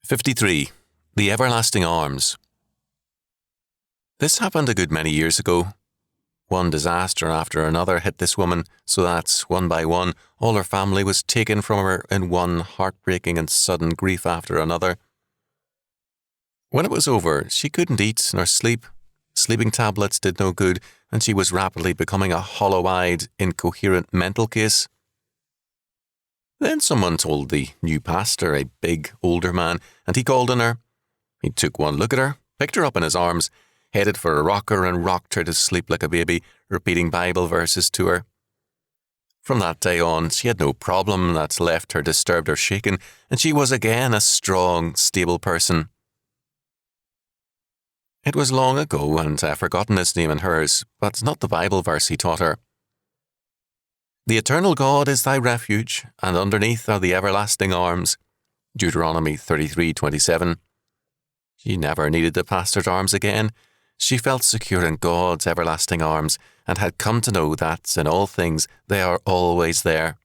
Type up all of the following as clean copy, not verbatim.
53. The Everlasting Arms. This happened a good many years ago. One disaster after another hit this woman, so that, one by one, all her family was taken from her in one heartbreaking and sudden grief after another. When it was over, she couldn't eat nor sleep. Sleeping tablets did no good, and she was rapidly becoming a hollow-eyed, incoherent mental case. Then someone told the new pastor, a big, older man, and he called on her. He took one look at her, picked her up in his arms, headed for a rocker and rocked her to sleep like a baby, repeating Bible verses to her. From that day on, she had no problem that left her disturbed or shaken, and she was again a strong, stable person. It was long ago, and I've forgotten his name and hers, but not the Bible verse he taught her. The eternal God is thy refuge, and underneath are the everlasting arms. Deuteronomy 33:27. She never needed the pastor's arms again. She felt secure in God's everlasting arms, and had come to know that, in all things, they are always there.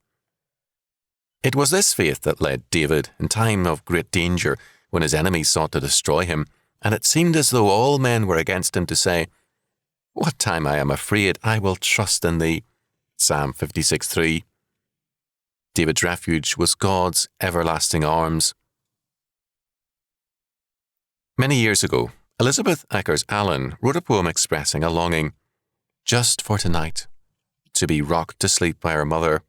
It was this faith that led David, in time of great danger, when his enemies sought to destroy him, and it seemed as though all men were against him, to say, "What time I am afraid, I will trust in thee." Psalm 56:3. David's refuge was God's everlasting arms. Many years ago, Elizabeth Eckers Allen wrote a poem expressing a longing, just for tonight, to be rocked to sleep by her mother.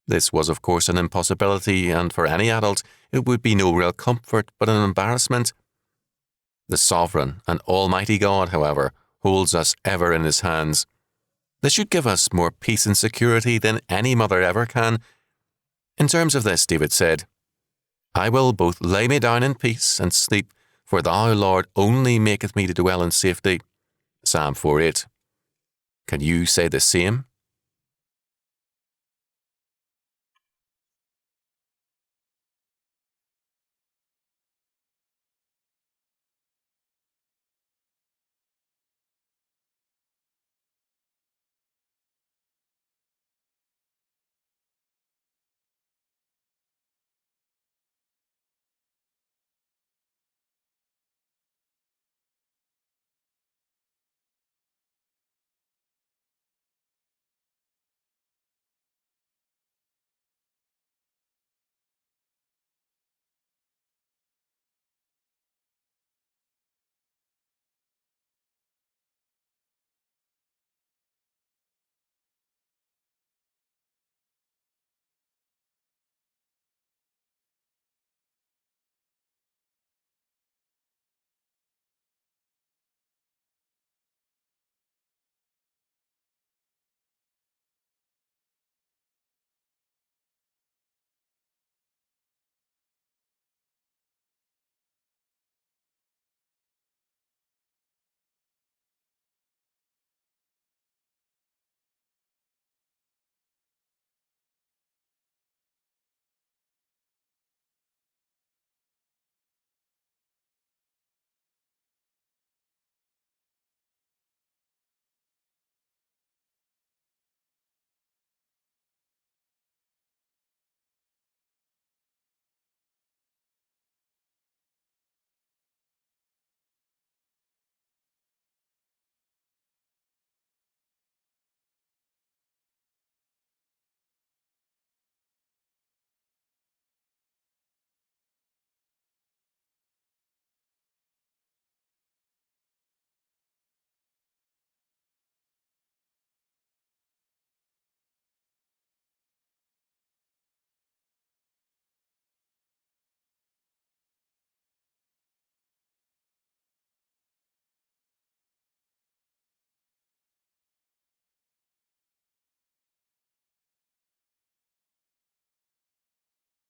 This was, of course, an impossibility, and for any adult, it would be no real comfort but an embarrassment. The sovereign and almighty God, however, holds us ever in his hands. This should give us more peace and security than any mother ever can. In terms of this, David said, "I will both lay me down in peace and sleep, for thou, Lord, only maketh me to dwell in safety." Psalm 4:8. Can you say the same?